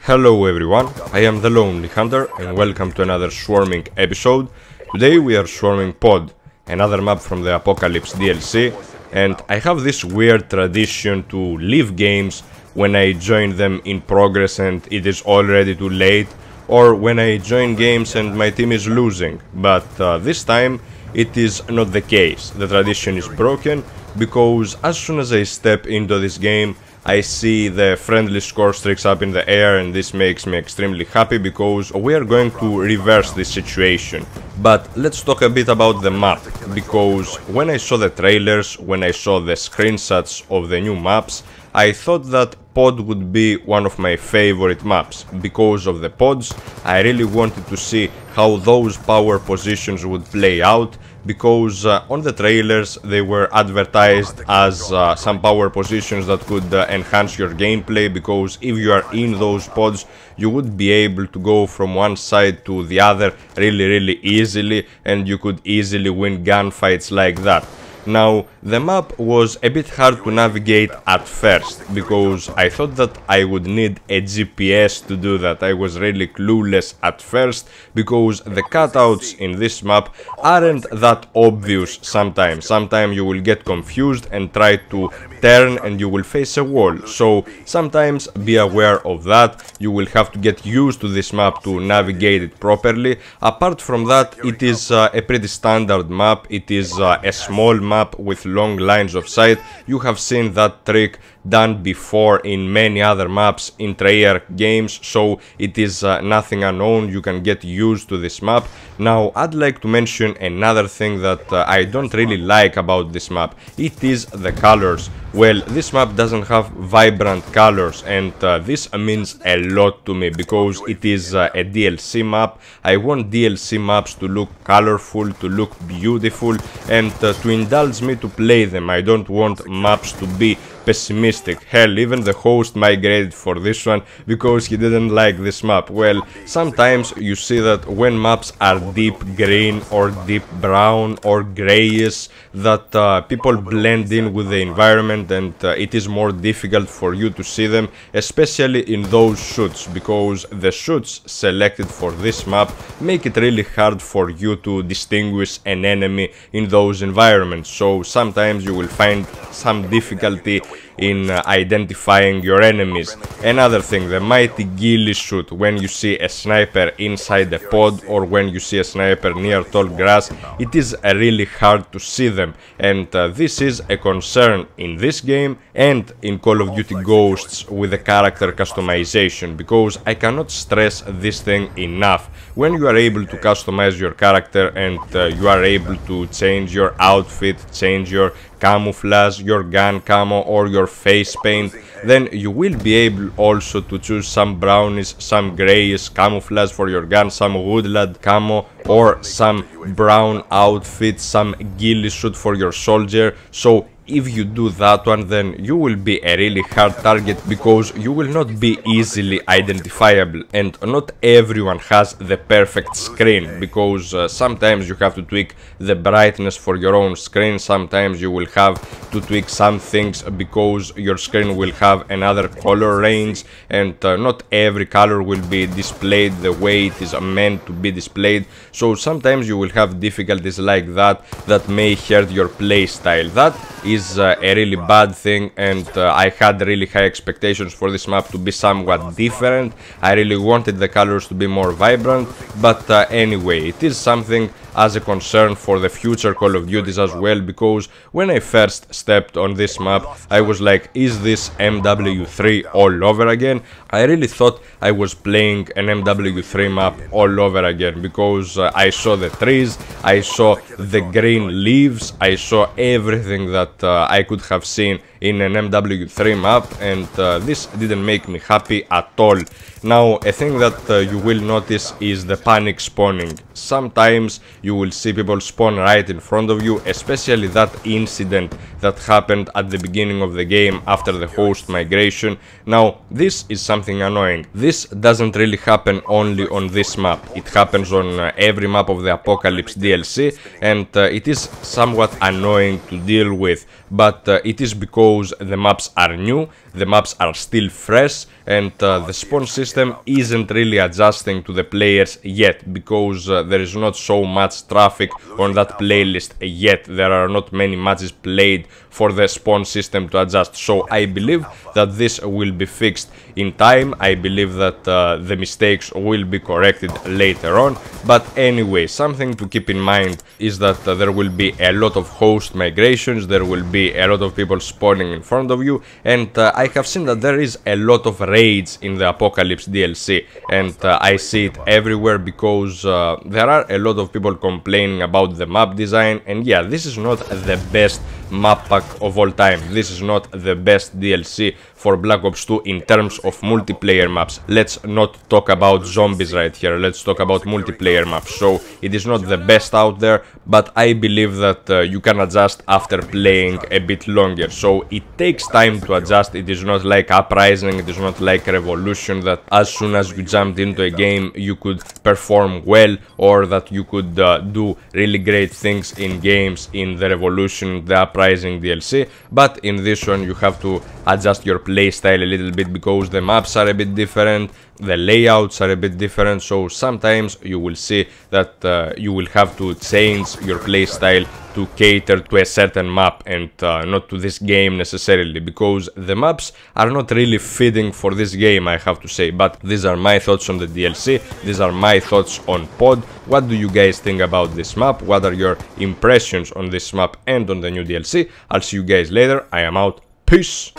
Hello everyone, I am the Lonely Hunter and welcome to another swarming episode. Today we are swarming Pod, another map from the Apocalypse DLC, and I have this weird tradition to leave games when I join them in progress and it is already too late, or when I join games and my team is losing, but this time it is not the case. The tradition is broken because as soon as I step into this game I see the friendly score streaks up in the air, and this makes me extremely happy because we are going to reverse this situation. But let's talk a bit about the map, because when I saw the trailers, when I saw the screenshots of the new maps, I thought that Pod would be one of my favorite maps. Because of the pods, I really wanted to see how those power positions would play out, because on the trailers they were advertised as some power positions that could enhance your gameplay, because if you are in those pods you would be able to go from one side to the other really easily, and you could easily win gunfights like that. Now, the map was a bit hard to navigate at first, because I thought that I would need a GPS to do that. I was really clueless at first, because the cutouts in this map aren't that obvious sometimes. Sometimes you will get confused and try to turn and you will face a wall. So sometimes be aware of that. You will have to get used to this map to navigate it properly. Apart from that, it is a pretty standard map. It is a small map with long lines of sight. You have seen that trick done before in many other maps in Treyarch games, so it is nothing unknown. You can get used to this map. Now, I'd like to mention another thing that I don't really like about this map. It is the colors. Well, this map doesn't have vibrant colors, and this means a lot to me, because it is a DLC map. I want DLC maps to look colorful, to look beautiful, and to indulge me to play them. I don't want maps to be pessimistic. Hell, even the host migrated for this one because he didn't like this map. Well, sometimes you see that when maps are deep green or deep brown or grayish, that people blend in with the environment, and it is more difficult for you to see them, especially in those shoots, because the shoots selected for this map make it really hard for you to distinguish an enemy in those environments. So sometimes you will find some difficulty in identifying your enemies. Another thing, the mighty ghillie shoot, when you see a sniper inside a pod or when you see a sniper near tall grass, it is really hard to see them, and this is a concern in this game and in Call of Duty Ghosts with the character customization, because I cannot stress this thing enough. When you are able to customize your character and you are able to change your outfit, change your camouflage, your gun camo or your face paint, then you will be able also to choose some brownish, some grayish camouflage for your gun, some woodland camo, or some brown outfit, some ghillie suit for your soldier. So if you do that one, then you will be a really hard target, because you will not be easily identifiable, and not everyone has the perfect screen, because sometimes you have to tweak the brightness for your own screen, sometimes you will have to tweak some things because your screen will have another color range, and not every color will be displayed the way it is meant to be displayed. So sometimes you will have difficulties like that may hurt your playstyle. That is a really bad thing, and I had really high expectations for this map to be somewhat different. I really wanted the colors to be more vibrant, but anyway, it is something as a concern for the future Call of Duties as well, because when I first stepped on this map I was like, is this MW3 all over again? I really thought I was playing an MW3 map all over again, because I saw the trees, I saw the green leaves, I saw everything that I could have seen in an MW3 map, and this didn't make me happy at all. Now, a thing that you will notice is the panic spawning. Sometimes you will see people spawn right in front of you, especially that incident that happened at the beginning of the game after the host migration. Now, this is something annoying. This doesn't really happen only on this map. It happens on every map of the Apocalypse DLC, and it is somewhat annoying to deal with. but it is because the maps are new, the maps are still fresh, and the spawn system isn't really adjusting to the players yet, because there is not so much traffic on that playlist yet. There are not many matches played for the spawn system to adjust, so I believe that this will be fixed in time. I believe that the mistakes will be corrected later on. But anyway, something to keep in mind is that there will be a lot of host migrations, there will be a lot of people spawning in front of you, and I have seen that there is a lot of raids in the Apocalypse DLC, and I see it everywhere because there are a lot of people complaining about the map design, and yeah, this is not the best map pack of all time. This is not the best DLC for Black Ops 2 in terms of multiplayer maps. Let's not talk about zombies right here, let's talk about multiplayer maps. So it is not the best out there, but I believe that you can adjust after playing a bit longer. So it takes time to adjust. It is not like Uprising, it is not like Revolution, that as soon as you jumped into a game you could perform well, or that you could do really great things in games in the Revolution, the Uprising DLC. But in this one you have to adjust your playstyle a little bit, because the maps are a bit different, the layouts are a bit different, so sometimes you will see that you will have to change your playstyle to cater to a certain map and not to this game necessarily, because the maps are not really fitting for this game, I have to say. But these are my thoughts on the DLC, these are my thoughts on Pod. What do you guys think about this map? What are your impressions on this map and on the new DLC? I'll see you guys later. I am out. Peace!